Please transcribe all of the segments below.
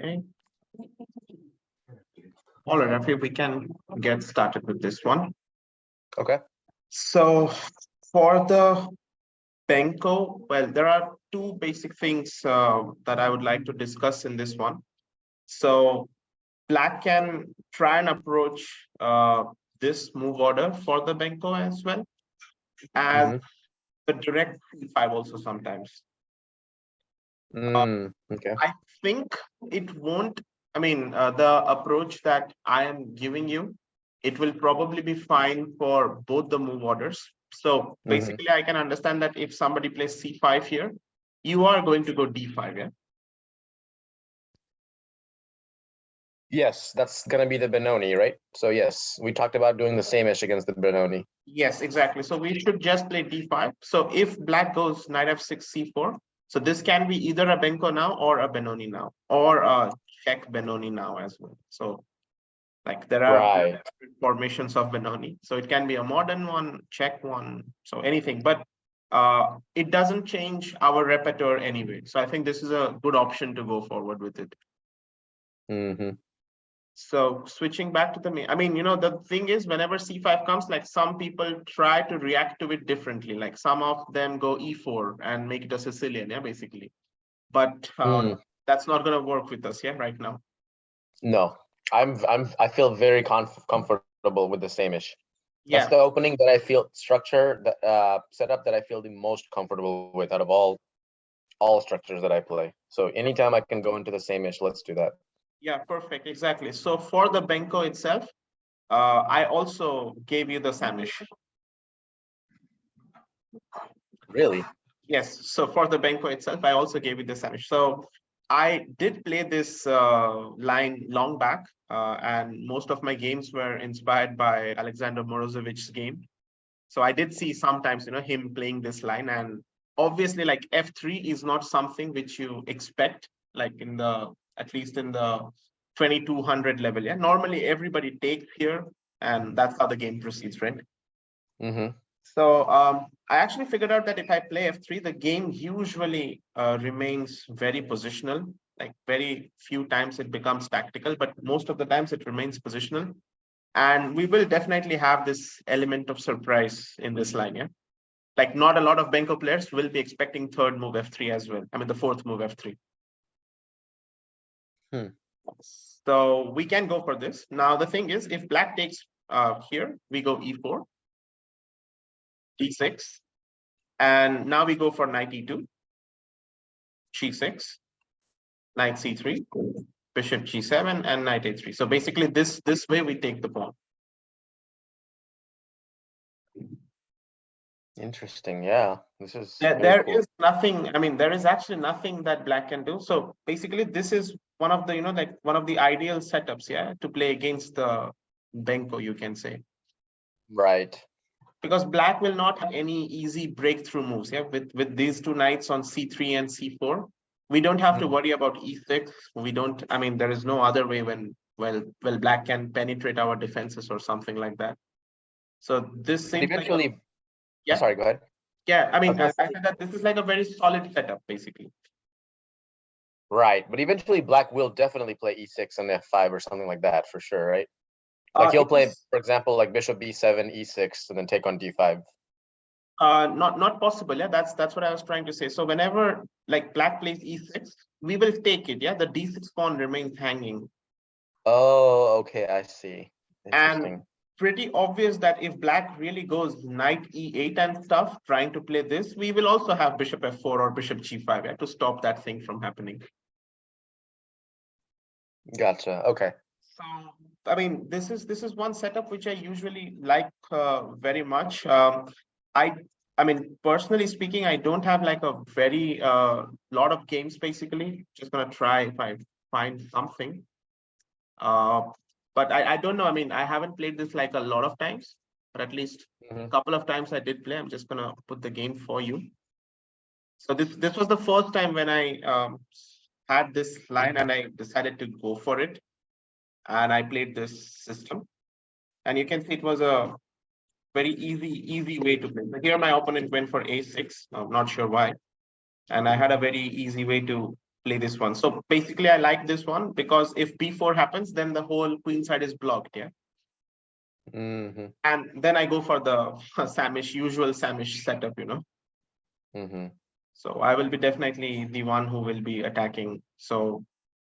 Okay. All right, I think we can get started with this one. Okay. So for the Benko, well, there are two basic things that I would like to discuss in this one. So Black can try and approach this move order for the Benko as well as the direct c5 also sometimes. Okay. I think it won't, the approach that I am giving you, it will probably be fine for both the move orders. So basically, I can understand that if somebody plays c5 here, you are going to go d5, yeah? Yes, that's going to be the Benoni, right? So yes, we talked about doing the same-ish against the Benoni. Yes, exactly. So we should just play d5. So if Black goes knight f6, c4, so this can be either a Benko now or a Benoni now, or a check Benoni now as well. So like there are different formations of Benoni. So it can be a modern one, check one, so anything, but it doesn't change our repertoire anyway. So I think this is a good option to go forward with it. So switching back to the main, the thing is, whenever c5 comes, like some people try to react to it differently. Like some of them go e4 and make it a Sicilian, yeah, basically. But that's not going to work with us, yeah, right now. No, I feel very comfortable with the same-ish. Yeah. That's the opening that I feel structure that setup that I feel the most comfortable with out of all structures that I play. So anytime I can go into the same-ish, let's do that. Yeah, perfect. Exactly. So for the Benko itself, I also gave you the Samish. Really? Yes. So for the Benko itself, I also gave you the Samish. So I did play this line long back, and most of my games were inspired by Alexander Morozovich's game. So I did see sometimes, him playing this line, and obviously like F3 is not something which you expect, like at least in the 2200 level. Yeah, normally everybody takes here, and that's how the game proceeds, right? So I actually figured out that if I play F3, the game usually remains very positional. Like very few times it becomes tactical, but most of the times it remains positional. And we will definitely have this element of surprise in this line, yeah? Like not a lot of Benko players will be expecting third move F3 as well. The fourth move F3. So we can go for this. Now, the thing is, if Black takes here, we go E4, D6, and now we go for knight E2, G6, knight C3, bishop G7, and knight A3. So basically, this way we take the pawn. Interesting. Yeah, this is there cool. Is nothing. There is actually nothing that Black can do. So basically, this is one of the one of the ideal setups, yeah, to play against the Benko, you can say. Right. Because Black will not have any easy breakthrough moves. Yeah, with these two knights on C3 and C4, we don't have to worry about E6. We don't. There is no other way when Black can penetrate our defenses or something like that. So this seems eventually. Like yeah. Sorry, go ahead. Yeah, I said that this is like a very solid setup, basically. Right, but eventually Black will definitely play E6 and F5 or something like that for sure, right? Like he'll play, for example, like bishop B7, E6, and then take on D5. Not possible. Yeah, that's what I was trying to say. So whenever like Black plays E6, we will take it. Yeah, the D6 pawn remains hanging. Oh, okay, I see. Interesting. And pretty obvious that if Black really goes knight E8 and stuff, trying to play this, we will also have bishop F4 or bishop G5, yeah, to stop that thing from happening. Gotcha. Okay. So this is one setup which I usually like very much. Personally speaking, I don't have like a very lot of games. Basically, just gonna try if I find something. But I don't know. I haven't played this like a lot of times, but at least a couple of times I did play. I'm just gonna put the game for you. So this was the first time when I had this line and I decided to go for it. And I played this system, and you can see it was a very easy way to play. Here my opponent went for A6. I'm not sure why, and I had a very easy way to play this one. So basically, I like this one because if b4 happens, then the whole queen side is blocked. Yeah. And then I go for the usual Samish setup, So I will be definitely the one who will be attacking. So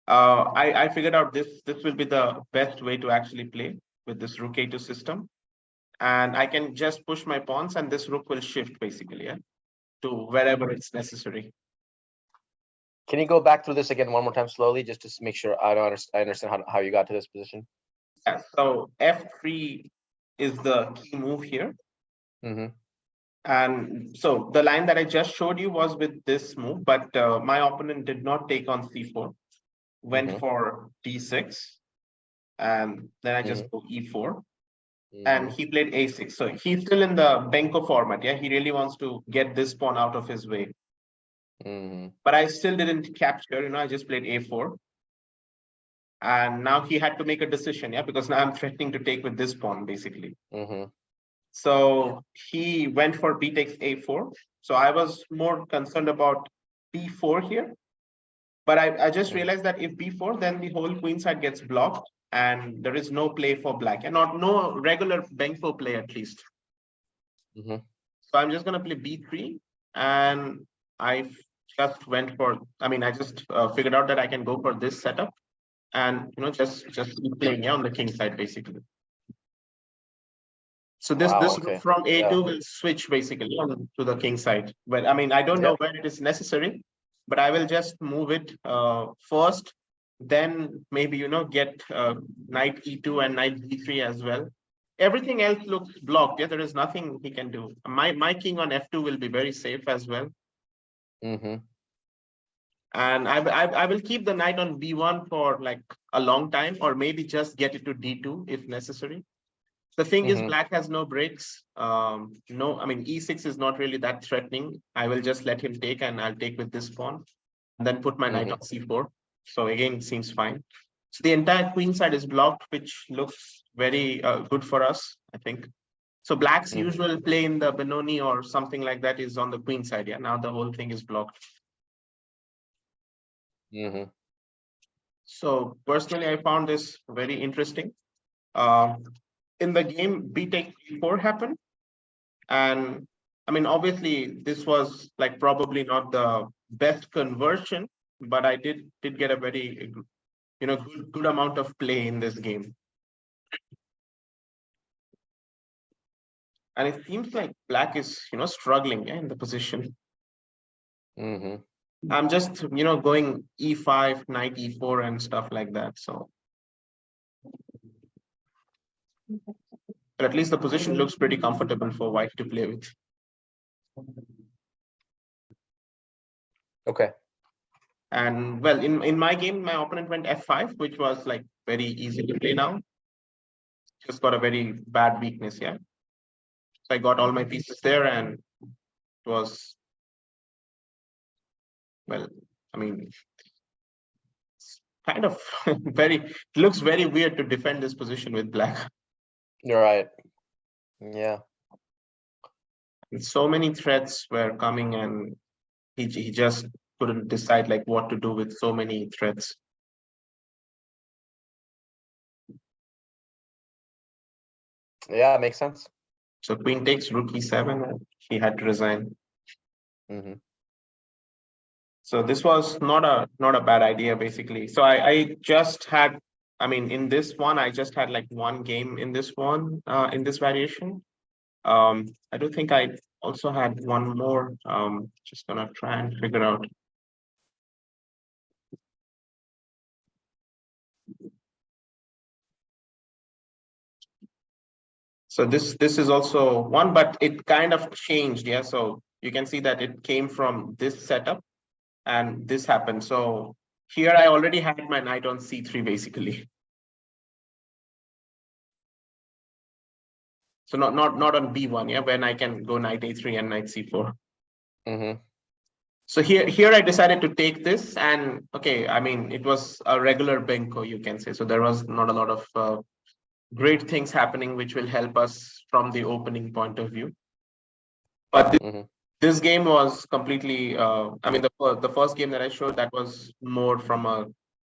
I figured out this will be the best way to actually play with this rook a2 system. And I can just push my pawns and this rook will shift basically, yeah, to wherever it's necessary. Can you go back through this again one more time slowly, just to make sure I understand how you got to this position? Yeah, so f3 is the key move here. And so the line that I just showed you was with this move, but my opponent did not take on c4, went for d6, and then I just go e4. And he played a6. So he's still in the Benko format. Yeah, he really wants to get this pawn out of his way. But I still didn't capture, I just played a4. And now he had to make a decision, yeah, because now I'm threatening to take with this pawn, basically. So he went for b takes a4. So I was more concerned about b4 here. But I just realized that if b4, then the whole queen side gets blocked. And there is no play for black, and no regular Benko play at least. So I'm just going to play b3, and I just went for. I just figured out that I can go for this setup, and just keep playing on the king side basically. So this rook from a2 will switch basically to the king side. But I don't know where it is necessary, but I will just move it first. Then maybe get knight e2 and knight b3 as well. Everything else looks blocked. Yeah, there is nothing he can do. My king on f2 will be very safe as well. And I will keep the knight on b1 for like a long time, or maybe just get it to d2 if necessary. The thing is, black has no breaks. E6 is not really that threatening. I will just let him take, and I'll take with this pawn, and then put my knight on c4. So again, it seems fine. So the entire queen side is blocked, which looks very good for us, I think. So black's usual play in the Benoni or something like that is on the queen side. Yeah, now the whole thing is blocked. So personally, I found this very interesting. In the game, b takes b4 happened. And obviously, this was like probably not the best conversion, but I did get a very good amount of play in this game. And it seems like black is struggling in the position. I'm just going e5, knight e4 and stuff like that. So but at least the position looks pretty comfortable for white to play with. Okay. And well, in my game, my opponent went f5, which was like very easy to play now. Just got a very bad weakness, yeah. So I got all my pieces there, and it was, well, it's kind of it looks very weird to defend this position with black. You're right. Yeah. And so many threats were coming, and he just couldn't decide like what to do with so many threats. Yeah, it makes sense. So queen takes, rook e7, and he had to resign. So this was not a bad idea, basically. So I just had, in this one, I just had like one game in this one, in this variation. I don't think I also had one more. Just gonna try and figure out. So this is also one, but it kind of changed, yeah. So you can see that it came from this setup, and this happened. So here I already had my knight on c3, basically. So not on b1, yeah, when I can go knight a3 and knight c4. So here I decided to take this, and okay, it was a regular Benko, you can say. So there was not a lot of great things happening which will help us from the opening point of view. But This game was completely, I mean, the first game that I showed, that was more from a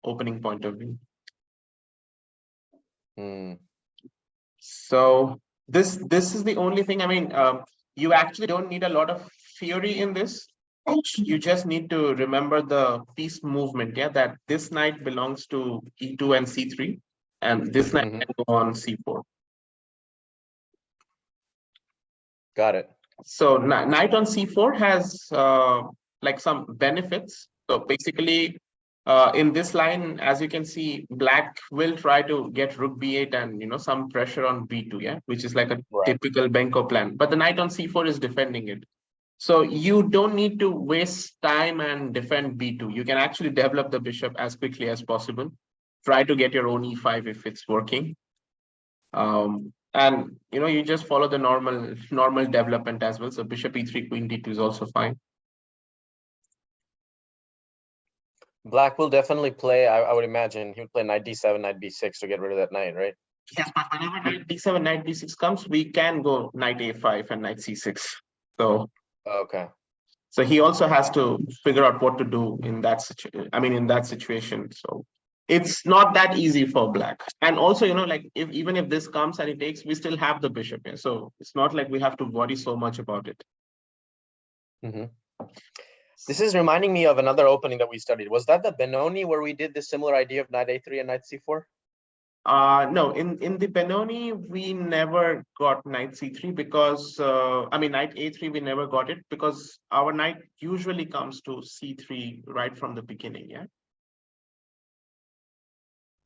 opening point of view. So this is the only thing. I mean, you actually don't need a lot of theory in this. You just need to remember the piece movement. Yeah, that this knight belongs to e2 and c3, and this knight can go on c4. Got it. So knight on c4 has like some benefits. So basically, in this line, as you can see, black will try to get rook b8 and some pressure on b2, yeah, which is like a typical Benko plan. But the knight on c4 is defending it. So you don't need to waste time and defend b2. You can actually develop the bishop as quickly as possible. Try to get your own e5 if it's working. And you just follow the normal development as well. So bishop e3, queen d2 is also fine. Black will definitely play, I would imagine, he would play knight d7, knight b6 to get rid of that knight, right? Yes, but whenever knight d7, knight b6 comes, we can go knight a5 and knight c6. So okay. So he also has to figure out what to do in that situation. I mean, in that situation. So it's not that easy for black. And also, like even if this comes and it takes, we still have the bishop here. So it's not like we have to worry so much about it. This is reminding me of another opening that we studied. Was that the Benoni where we did this similar idea of knight a3 and knight c4? No, in the Benoni, we never got knight c3 because, I mean, knight a3, we never got it because our knight usually comes to c3 right from the beginning, yeah?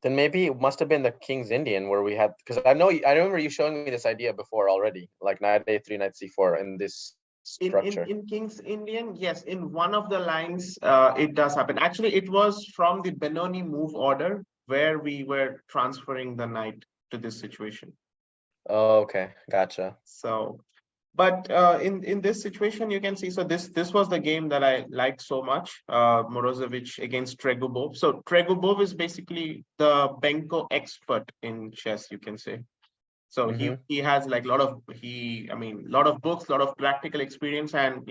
Then maybe it must have been the King's Indian where we had, because I remember you showing me this idea before already, like knight a3, knight c4 in this structure. In King's Indian, yes, in one of the lines, it does happen. Actually, it was from the Benoni move order where we were transferring the knight to this situation. Oh, okay, gotcha. So, but in this situation, you can see, so this was the game that I liked so much, Morozevich against Tregubov. So Tregubov is basically the Benko expert in chess, you can say. So he has like a lot of books, a lot of practical experience, and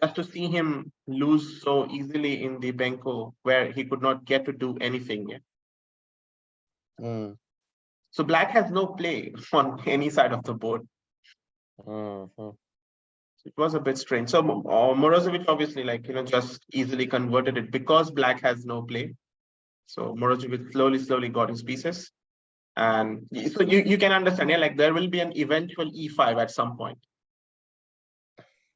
just to see him lose so easily in the Benko where he could not get to do anything yet. So black has no play on any side of the board. It was a bit strange. So Morozevich obviously just easily converted it because black has no play. So Morozevich slowly got his pieces. And so you can understand, yeah, like there will be an eventual e5 at some point.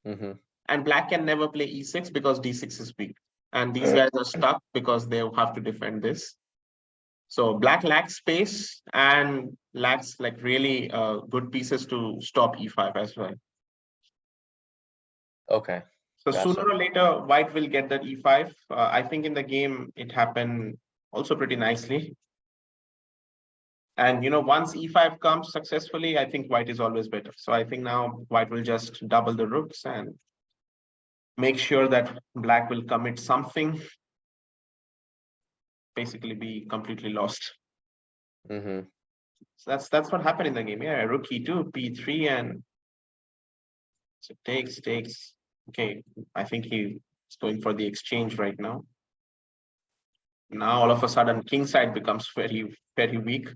And black can never play e6 because d6 is weak. And these guys are stuck because they have to defend this. So black lacks space and lacks like really good pieces to stop e5 as well. Okay. So sooner or later, white will get that e5. I think in the game, it happened also pretty nicely. And once e5 comes successfully, I think white is always better. So I think now white will just double the rooks and make sure that black will commit something, basically be completely lost. So that's what happened in the game. Yeah, rook e2, p3, and so takes. Okay, I think he's going for the exchange right now. Now all of a sudden, king side becomes very, very weak.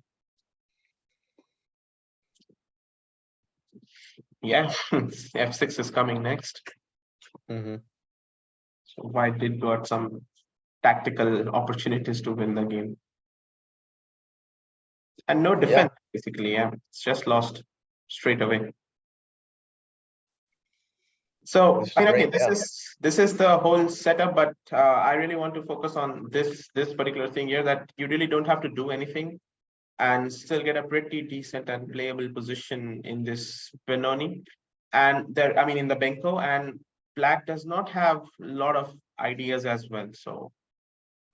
Yeah, f6 is coming next. So white did got some tactical opportunities to win the game. And no defense, basically, yeah. It's just lost straight away. So this is the whole setup, but I really want to focus on this particular thing here, that you really don't have to do anything and still get a pretty decent and playable position in this Benoni. And in the Benko, and black does not have a lot of ideas as well. So,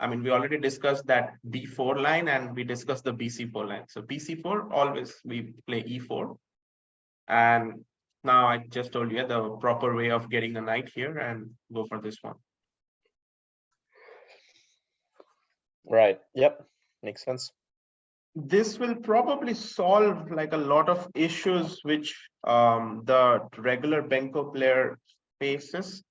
we already discussed that B4 line and we discussed the BC4 line. So BC4, always we play E4. And now I just told you the proper way of getting a knight here and go for this one. Right. Yep. Makes sense. This will probably solve like a lot of issues which the regular Benko player faces,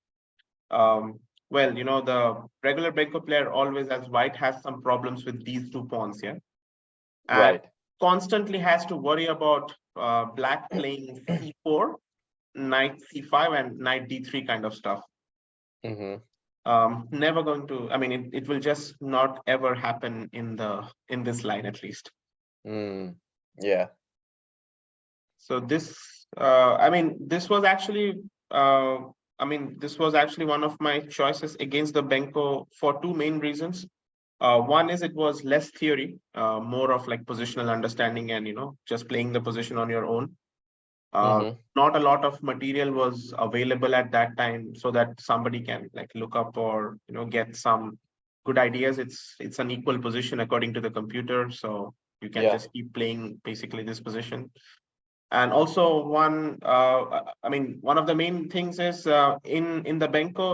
well, the regular Benko player always, as white, has some problems with these two pawns here. And Right. constantly has to worry about black playing c4, knight c5, and knight d3 kind of stuff. Never going to, I mean, it will just not ever happen in this line, at least. Yeah. So this, I mean, this was actually one of my choices against the Benko for two main reasons. One is it was less theory, more of like positional understanding and, just playing the position on your own. Not a lot of material was available at that time so that somebody can like look up or, get some good ideas. It's an equal position according to the computer. So you can just keep playing basically this position. And also one of the main things is in the Benko,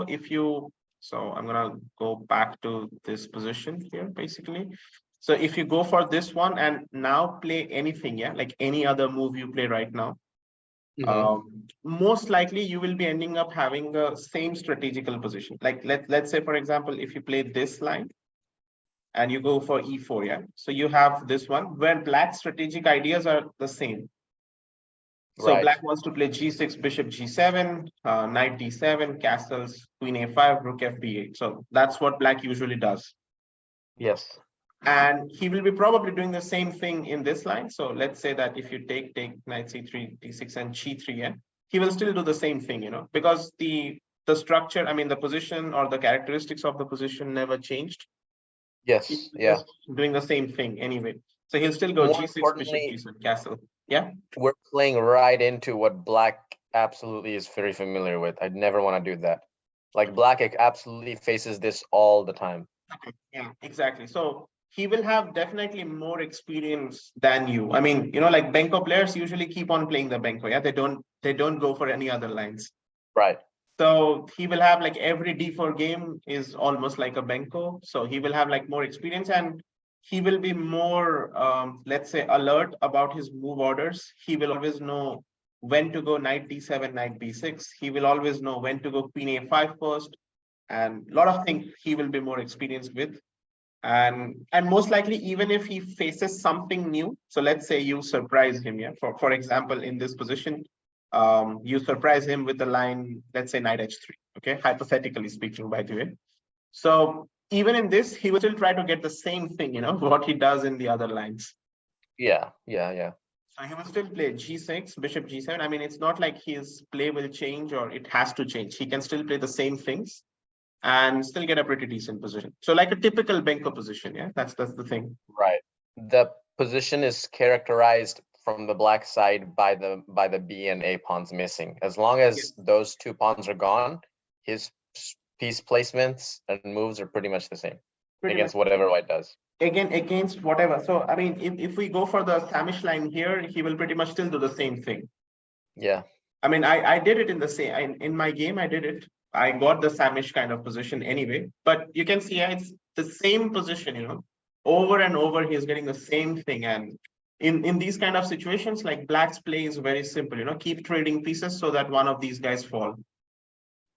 so I'm gonna go back to this position here, basically. So if you go for this one and now play anything, like any other move you play right now, most likely you will be ending up having the same strategical position. Like let's say, for example, if you play this line and you go for e4, so you have this one where black strategic ideas are the same. So black wants to play g6, bishop g7, knight d7, castles, queen a5, rook fb8. So that's what black usually does. Yes. And he will be probably doing the same thing in this line. So let's say that if you take knight c3, d6, and g3, he will still do the same thing, because the structure, I mean, the position or the characteristics of the position never changed. Yes. He's just doing the same thing anyway. So he'll still go g6, bishop g7, castle. Yeah. We're playing right into what black absolutely is very familiar with. I'd never want to do that. Like black absolutely faces this all the time. Yeah, exactly. So he will have definitely more experience than you. I mean, like Benko players usually keep on playing the Benko. Yeah, they don't go for any other lines. Right. So he will have like every d4 game is almost like a Benko. So he will have like more experience and he will be more, let's say, alert about his move orders. He will always know when to go knight d7, knight b6. He will always know when to go queen a5 first. And a lot of things he will be more experienced with. And most likely, even if he faces something new, so let's say you surprise him, for example, in this position, you surprise him with the line, let's say knight h3, okay, hypothetically speaking, by the way. So even in this, he will still try to get the same thing, what he does in the other lines. Yeah. So he will still play g6, bishop g7. I mean, it's not like his play will change or it has to change. He can still play the same things and still get a pretty decent position. So like a typical Benko position, that's the thing. Right. The position is characterized from the black side by the B and A pawns missing. As long as those two pawns are gone, his piece placements and moves are pretty much the same against whatever white does. Again, against whatever. So I mean, if we go for the Samish line here, he will pretty much still do the same thing. Yeah. I mean, I did it in the same in my game. I did it. I got the Samish kind of position anyway. But you can see it's the same position, over and over. He's getting the same thing. And in these kind of situations, like black's play is very simple. Keep trading pieces so that one of these guys fall.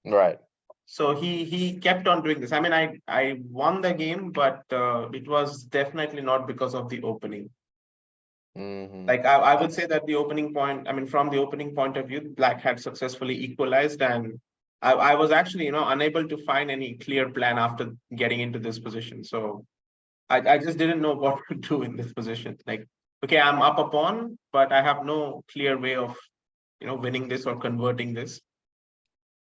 Right. So he kept on doing this. I mean, I won the game, but it was definitely not because of the opening. Like I would say that the opening point, I mean, from the opening point of view, black had successfully equalized, and I was actually, unable to find any clear plan after getting into this position. So I just didn't know what to do in this position. Like, okay, I'm up a pawn, but I have no clear way of, winning this or converting this.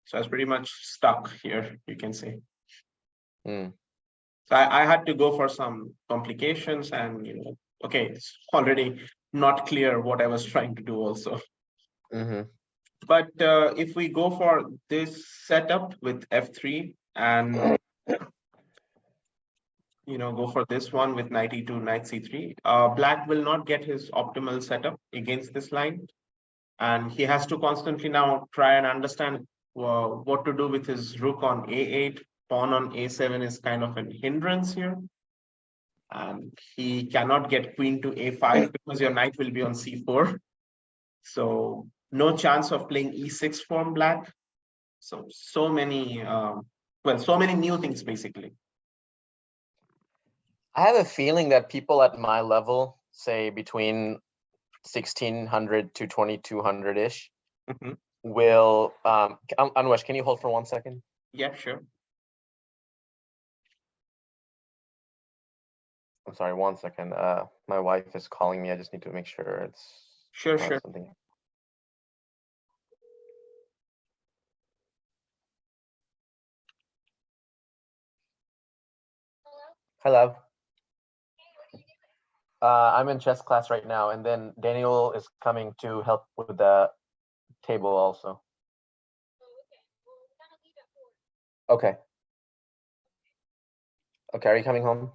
So I was pretty much stuck here, you can say. So I had to go for some complications and, okay, it's already not clear what I was trying to do also. But if we go for this setup with f3 and, go for this one with knight e2, knight c3, black will not get his optimal setup against this line. And he has to constantly now try and understand what to do with his rook on a8. Pawn on a7 is kind of an hindrance here. And he cannot get queen to a5 because your knight will be on c4. So no chance of playing e6 from black. So many, well, so many new things basically. I have a feeling that people at my level, say between 1600 to 2200-ish, will, Anwesh, can you hold for 1 second? Yeah, sure. I'm sorry, 1 second. My wife is calling me. I just need to make sure it's Sure. something. Hello. I'm in chess class right now, and then Daniel is coming to help with the table also. Okay. Okay, are you coming home?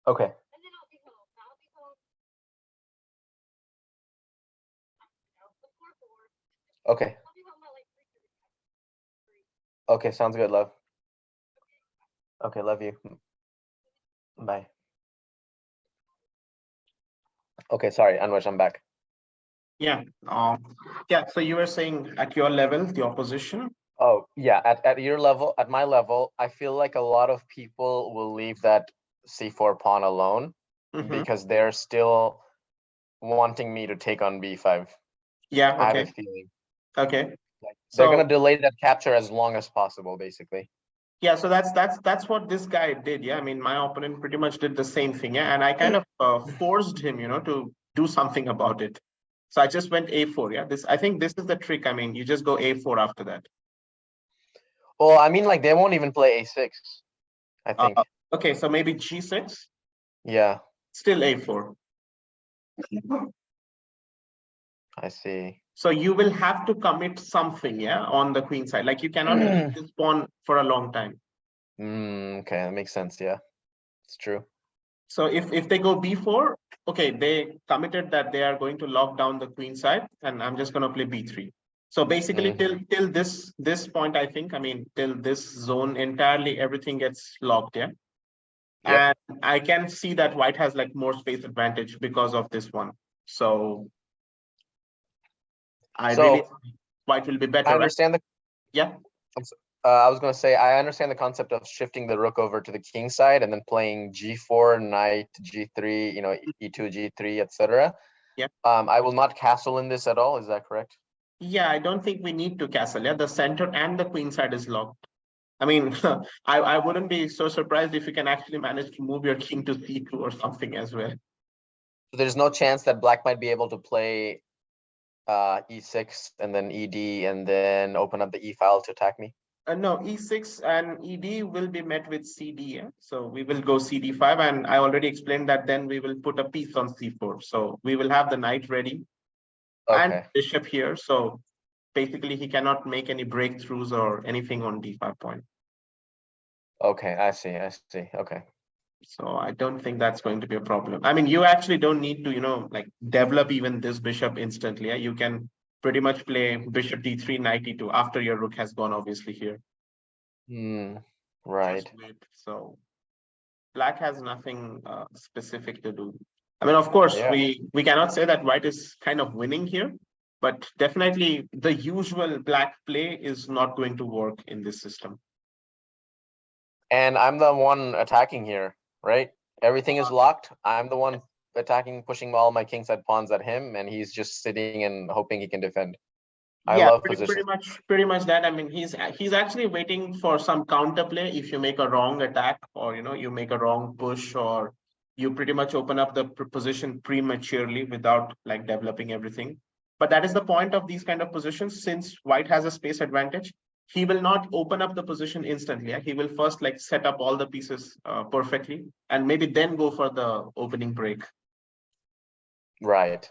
Okay. Okay. Okay, sounds good, love. Okay, love you. Bye. Okay, sorry, Anwesh, I'm back. Yeah. So you were saying at your level, the opposition. Oh, yeah, at your level, at my level, I feel like a lot of people will leave that c4 pawn alone because they're still wanting me to take on b5. Yeah, I have okay. a feeling. Okay. They're gonna delay that capture as long as possible, basically. Yeah, so that's what this guy did. Yeah, I mean, my opponent pretty much did the same thing. Yeah, and I kind of forced him, to do something about it. So I just went a4. Yeah, I think this is the trick. I mean, you just go a4 after that. Well, I mean, like they won't even play a6, I think. Okay, so maybe g6. Yeah. Still a4. I see. So you will have to commit something, yeah, on the queen side. Like you cannot leave this pawn for a long time. Okay, that makes sense. Yeah, it's true. So if they go b4, okay, they committed that they are going to lock down the queen side, and I'm just going to play b3. So basically, till this point, I think, I mean, till this zone entirely, everything gets locked, yeah. Yep. And I can see that white has like more space advantage because of this one. So really white will be better. I understand right? Yeah. I was going to say, I understand the concept of shifting the rook over to the king side and then playing g4, knight, g3, e2, g3, etc. Yeah. I will not castle in this at all. Is that correct? Yeah, I don't think we need to castle. Yeah, the center and the queen side is locked. I mean, I wouldn't be so surprised if you can actually manage to move your king to c2 or something as well. So there's no chance that black might be able to play e6 and then ed and then open up the e file to attack me? No, e6 and ed will be met with cd. Yeah? So we will go cd5, and I already explained that then we will put a piece on c4. So we will have the knight ready and bishop here. So basically, he cannot make any breakthroughs or anything on d5 point. Okay, I see. Okay. So I don't think that's going to be a problem. I mean, you actually don't need to, like develop even this bishop instantly. Yeah? You can pretty much play bishop d3, knight e2 after your rook has gone, obviously, here. Right. So black has nothing specific to do. I mean, of course, we cannot say that white is kind of winning here, but definitely the usual black play is not going to work in this system. And I'm the one attacking here, right? Everything is locked. I'm the one attacking, pushing all my kingside pawns at him, and he's just sitting and hoping he can defend. I love position. Pretty much that. I mean, he's actually waiting for some counterplay if you make a wrong attack, or you make a wrong push, or you pretty much open up the position prematurely without like developing everything. But that is the point of these kind of positions. Since white has a space advantage, he will not open up the position instantly. He will first like set up all the pieces perfectly, and maybe then go for the opening break. Right.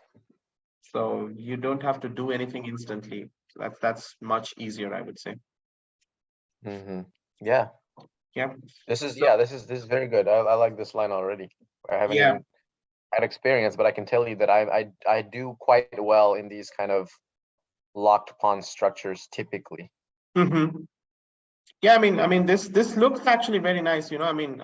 So you don't have to do anything instantly. That's much easier, I would say. Yeah. Yeah. This is very good. I like this line already. I haven't even had experience, but I can tell you that I do quite well in these kind of locked pawn structures typically. Yeah, I mean, this looks actually very nice. You know, I mean,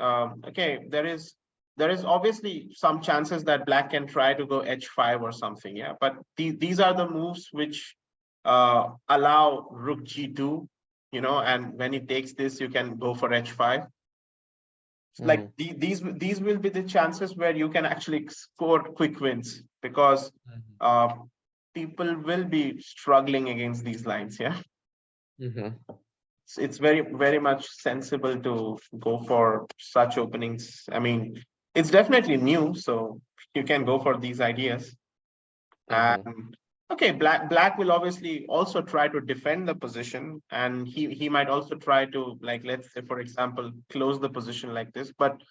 okay, there is obviously some chances that black can try to go h5 or something. Yeah, but these are the moves which allow rook g2. You know, and when he takes this, you can go for h5. Like these will be the chances where you can actually score quick wins, because people will be struggling against these lines. Yeah. It's very much sensible to go for such openings. I mean, it's definitely new, so you can go for these ideas. And okay, black will obviously also try to defend the position, and he might also try to, like, let's say, for example, close the position like this. But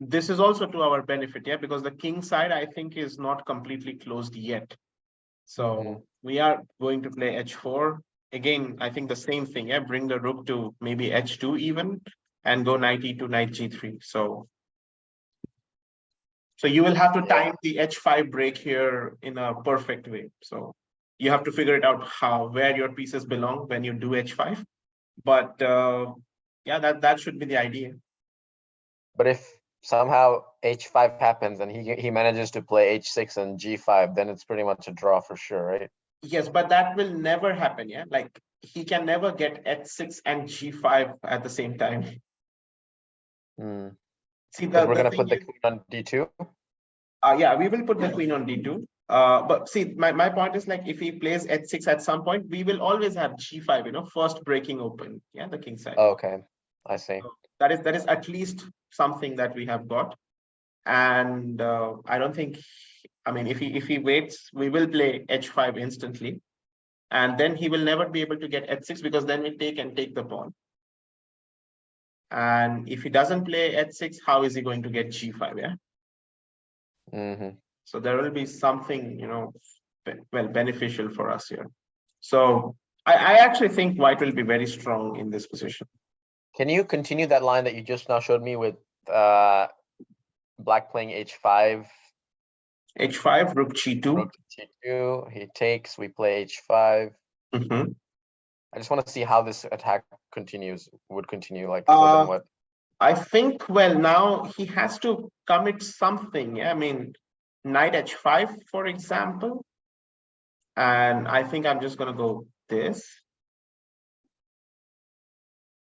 this is also to our benefit, yeah, because the king side, I think, is not completely closed yet. So we are going to play h4. Again, I think the same thing, yeah, bring the rook to maybe h2 even, and go knight e2, knight g3. So you will have to time the h5 break here in a perfect way. So you have to figure it out where your pieces belong when you do h5. But yeah, that should be the idea. But if somehow h5 happens and he manages to play h6 and g5, then it's pretty much a draw for sure, right? Yes, but that will never happen. Yeah, like he can never get h6 and g5 at the same time. See, we're gonna put the queen on d2. Yeah, we will put the queen on d2. But see, my point is, like, if he plays h6 at some point, we will always have g5. You know, first breaking open. Yeah, the king side. Oh, okay, I see. So that is at least something that we have got. And I don't think, I mean, if he waits, we will play h5 instantly, and then he will never be able to get h6, because then we take the pawn. And if he doesn't play h6, how is he going to get g5? Yeah. So there will be something, you know, well, beneficial for us here. So I actually think white will be very strong in this position. Can you continue that line that you just now showed me with black playing h5? h5, rook g2. Rook g2, he takes, we play h5. I just want to see how this attack would continue, like, so then what? I think, well, now he has to commit something. Yeah? I mean, knight h5, for example. And I think I'm just going to go this.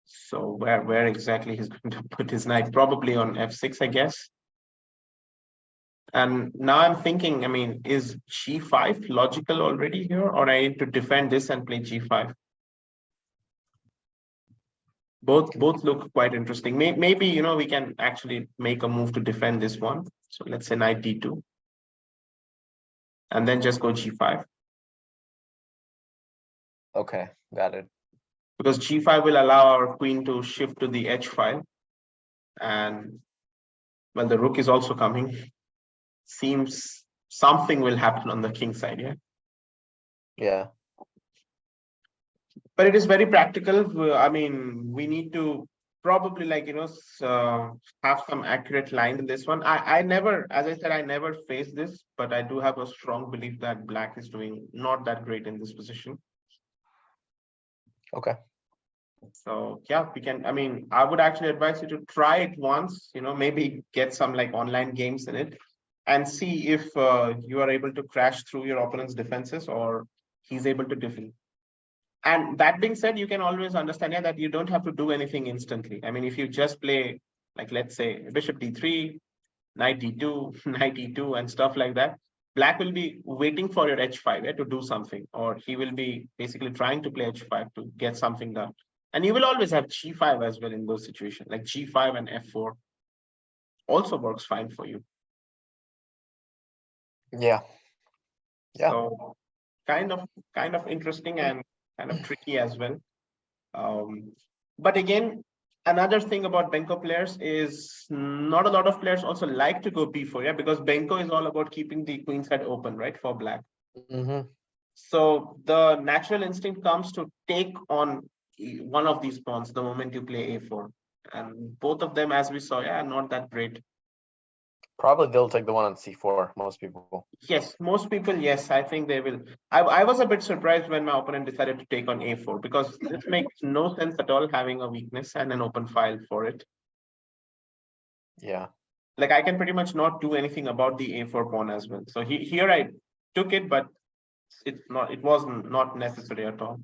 So where exactly he's going to put his knight? Probably on f6, I guess. And now I'm thinking, I mean, is g5 logical already here, or I need to defend this and play g5? Both look quite interesting. Maybe, you know, we can actually make a move to defend this one. So let's say knight d2. And then just go g5. Okay, got it. Because g5 will allow our queen to shift to the h file. And, well, the rook is also coming. Seems something will happen on the king side, yeah? Yeah. But it is very practical. I mean, we need to probably, like, you know, have some accurate line in this one. I never, as I said, I never faced this, but I do have a strong belief that black is doing not that great in this position. Okay. So yeah, we can, I mean, I would actually advise you to try it once, you know, maybe get some like online games in it and see if you are able to crash through your opponent's defenses or he's able to defend. And that being said, you can always understand, yeah, that you don't have to do anything instantly. I mean, if you just play, like, let's say bishop d3, knight d2, knight e2 and stuff like that, black will be waiting for your h5, yeah, to do something, or he will be basically trying to play h5 to get something done. And you will always have g5 as well in those situations, like g5 and f4 also works fine for you. Yeah. Yeah. So kind of interesting and kind of tricky as well. But again, another thing about Benko players is not a lot of players also like to go b4, yeah, because Benko is all about keeping the queen side open, right, for black. So the natural instinct comes to take on one of these pawns the moment you play a4, and both of them, as we saw, yeah, are not that great. Probably they'll take the one on c4, most people. Yes, most people, yes, I think they will. I was a bit surprised when my opponent decided to take on a4 because this makes no sense at all having a weakness and an open file for it. Yeah. Like I can pretty much not do anything about the a4 pawn as well. So here I took it, but it wasn't not necessary at all.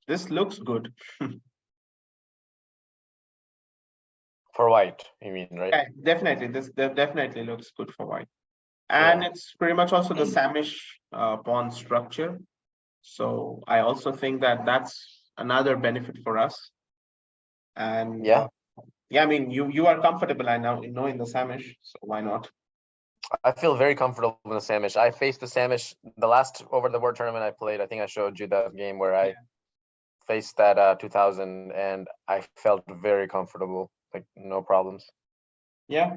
This looks good. For white, you mean, right? Yeah, definitely. This definitely looks good for white. And it's pretty much also the Samish pawn structure. So I also think that that's another benefit for us. And yeah, I mean, you are comfortable, I know in the Samish, so why not? I feel very comfortable in the Samish. I faced the Samish the last over the world tournament I played. I think I showed you that game where I faced that 2000, and I felt very comfortable, like no problems. Yeah.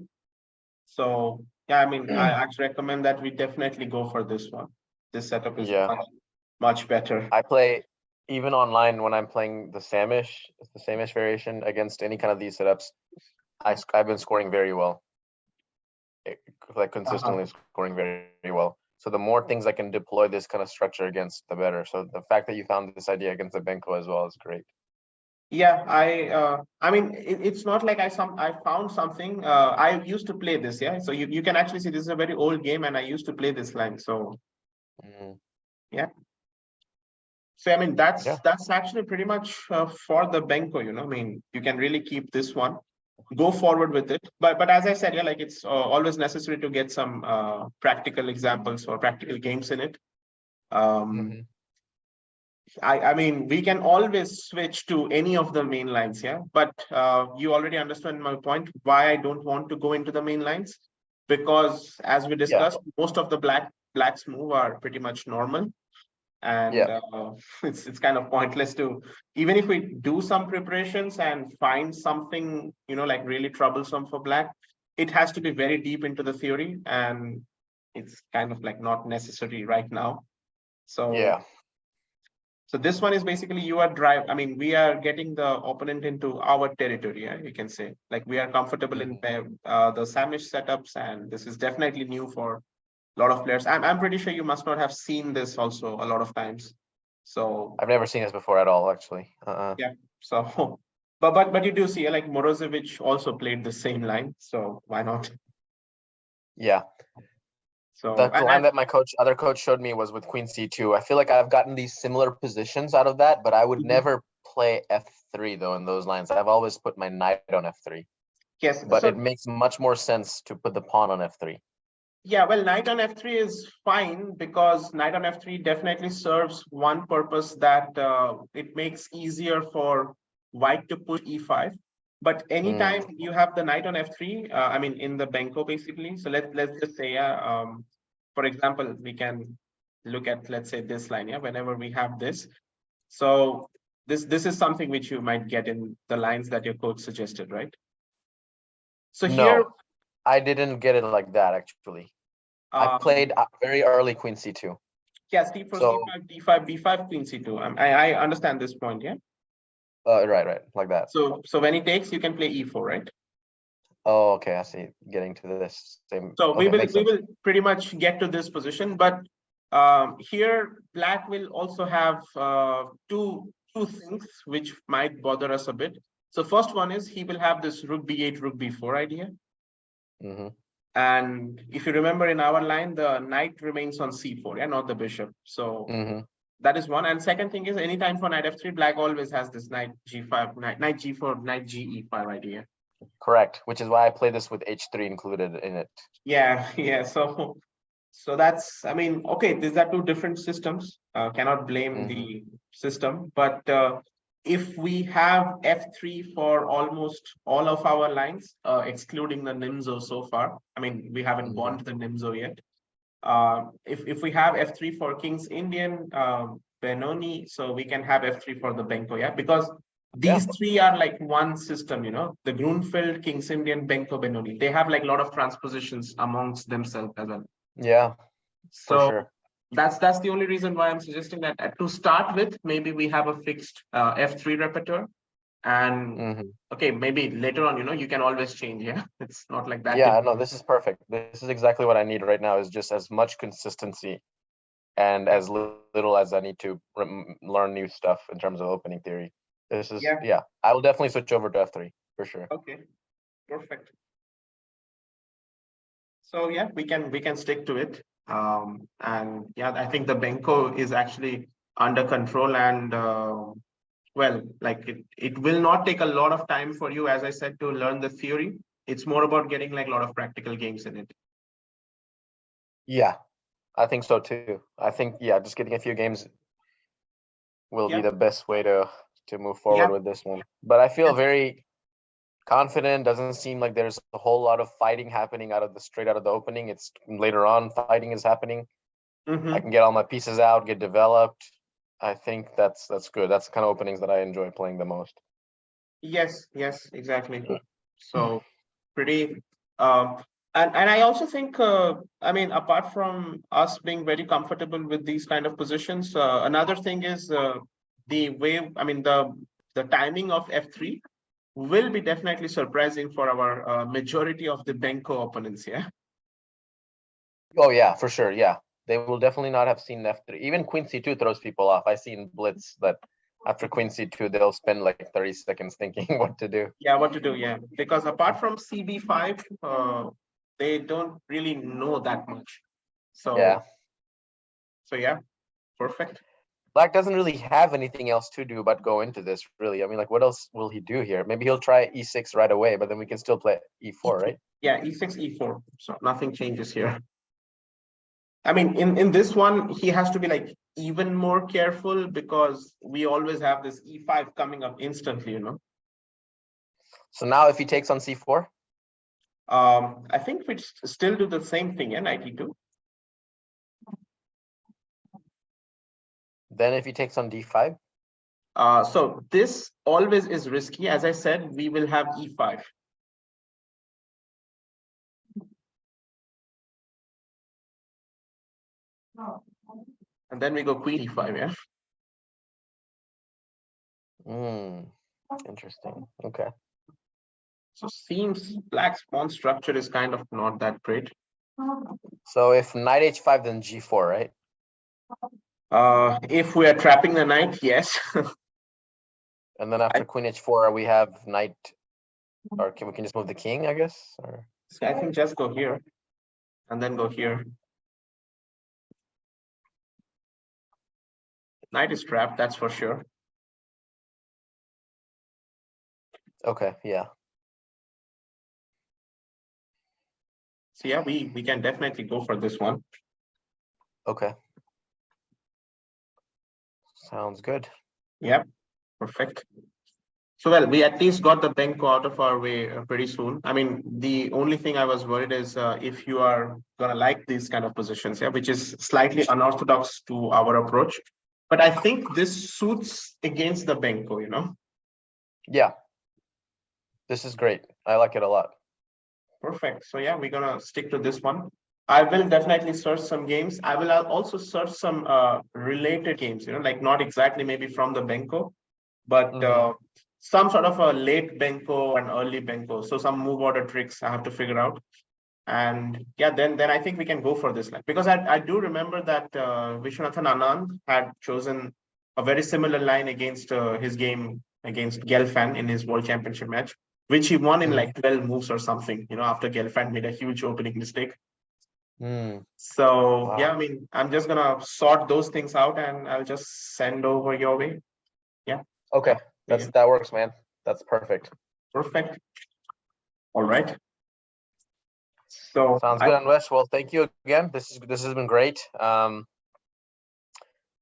So yeah, I mean, I actually recommend that we definitely go for this one. This setup is much better. I play even online when I'm playing the Samish variation against any kind of these setups. I've been scoring very well, like consistently scoring very, very well. So the more things I can deploy this kind of structure against, the better. So the fact that you found this idea against the Benko as well is great. Yeah, I mean, it's not like I found something. I used to play this, yeah. So you can actually see this is a very old game, and I used to play this line. So yeah. So I mean, that's actually pretty much for the Benko, you know. I mean, you can really keep this one, go forward with it. But as I said, yeah, like it's always necessary to get some practical examples or practical games in it. I mean, we can always switch to any of the main lines, yeah. But you already understand my point, why I don't want to go into the main lines, because as we discussed, most of the black's move are pretty much normal. And it's kind of pointless to, even if we do some preparations and find something, you know, like really troublesome for black, it has to be very deep into the theory, and it's kind of like not necessary right now. So so this one is basically we are getting the opponent into our territory, yeah, you can say. Like we are comfortable in the Samish setups, and this is definitely new for a lot of players. I'm pretty sure you must not have seen this also a lot of times. So I've never seen this before at all, actually. Yeah. So, but you do see, like Morozevich also played the same line. So why not? Yeah. So the line that my other coach showed me was with Queen C2. I feel like I've gotten these similar positions out of that, but I would never play F3 though in those lines. I've always put my knight on F3. Yes, but it makes much more sense to put the pawn on F3. Yeah, well, knight on F3 is fine because knight on F3 definitely serves one purpose, that it makes easier for white to push E5. But anytime you have the knight on F3, I mean, in the Benko basically. So let's just say, for example, we can look at, let's say, this line, yeah, whenever we have this. So this is something which you might get in the lines that your coach suggested, right? So here, I didn't get it like that, actually. I played very early Queen C2. Yes, D4, C5, D5, B5, Queen C2. I understand this point, yeah? Right, like that. So when he takes, you can play E4, right? Oh, okay, I see. Getting to this same. So we will pretty much get to this position, but here black will also have two things which might bother us a bit. So first one is he will have this rook B8, rook B4 idea. And if you remember in our line, the knight remains on C4, yeah, not the bishop. So that is one. And second thing is, anytime for knight F3, black always has this knight G5, knight G4, knight G E5 idea. Correct, which is why I play this with H3 included in it. Yeah. So that's, I mean, okay, these are two different systems. Cannot blame the system, but if we have F3 for almost all of our lines, excluding the Nimzo so far, I mean, we haven't gone to the Nimzo yet. If we have F3 for King's Indian, Benoni, so we can have F3 for the Benko, yeah, because these three are like one system, you know, the Grunfeld, King's Indian, Benko, Benoni. They have like a lot of transpositions amongst themselves as well. Yeah, so sure. That's the only reason why I'm suggesting that to start with, maybe we have a fixed F3 repertoire, And okay, maybe later on, you can always change. Yeah, it's not like that. Yeah, no, this is perfect. This is exactly what I need right now, is just as much consistency and as little as I need to learn new stuff in terms of opening theory. This is, yeah, I will definitely switch over to F3 for sure. Okay, perfect. So yeah, we can stick to it. And yeah, I think the Benko is actually under control, and well, like it will not take a lot of time for you, as I said, to learn the theory. It's more about getting like a lot of practical games in it. Yeah, I think so too. I think, yeah, just getting a few games will be the best way to move forward with this one. But I feel very confident. Doesn't seem like there's a whole lot of fighting happening straight out of the opening. It's later on fighting is happening. I can get all my pieces out, get developed. I think that's good. That's the kind of openings that I enjoy playing the most. Yes, exactly. So pretty and I also think I mean, apart from us being very comfortable with these kind of positions, another thing is the way, I mean, the timing of F3 will be definitely surprising for our majority of the Benko opponents. Yeah. Oh yeah, for sure. Yeah, they will definitely not have seen F3. Even Queen C2 throws people off. I've seen blitz that after Queen C2 they'll spend like 30 seconds thinking what to do. Yeah, what to do. Yeah, because apart from CB5, they don't really know that much. So yeah, perfect. Black doesn't really have anything else to do but go into this, really. I mean, like, what else will he do here? Maybe he'll try E6 right away, but then we can still play E4, right? Yeah, E6, E4. So nothing changes here. I mean, in this one, he has to be like even more careful because we always have this E5 coming up instantly, So now if he takes on C4? I think we still do the same thing, knight E2. Then if he takes on D5? So this always is risky. As I said, we will have E5. And then we go Queen E5, yeah? Interesting. Okay. So seems Black's pawn structure is kind of not that great. So if knight H5, then G4, right? If we are trapping the knight, yes. And then after Queen H4, we have knight, or we can just move the king, I guess? Or I think just go here and then go here. Knight is trapped, that's for sure. Okay, yeah. So yeah, we can definitely go for this one. Okay. Sounds good. Yep, perfect. So well, we at least got the Benko out of our way pretty soon. I mean, the only thing I was worried is if you are gonna like these kind of positions, yeah, which is slightly unorthodox to our approach. But I think this suits against the Benko, Yeah. This is great. I like it a lot. Perfect. So yeah, we're gonna stick to this one. I will definitely search some games. I will also search some related games, like not exactly maybe from the Benko, but some sort of a late Benko and early Benko. So some move order tricks I have to figure out. And yeah, then I think we can go for this line, because I do remember that Viswanathan Anand had chosen a very similar line against his game against Gelfand in his World Championship match, which he won in like 12 moves or something, after Gelfand made a huge opening mistake. So wow. Yeah, I mean, I'm just gonna sort those things out and I'll just send over your way. Yeah. Okay, that works, man. That's perfect. Perfect. All right. So sounds good, Anwesh. Well, thank you again. This has been great. No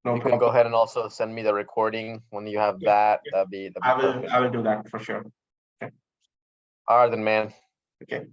you problem. Can go ahead and also send me the recording when you have that. That'd be the I will do that for sure. Okay. All right then, man. Okay.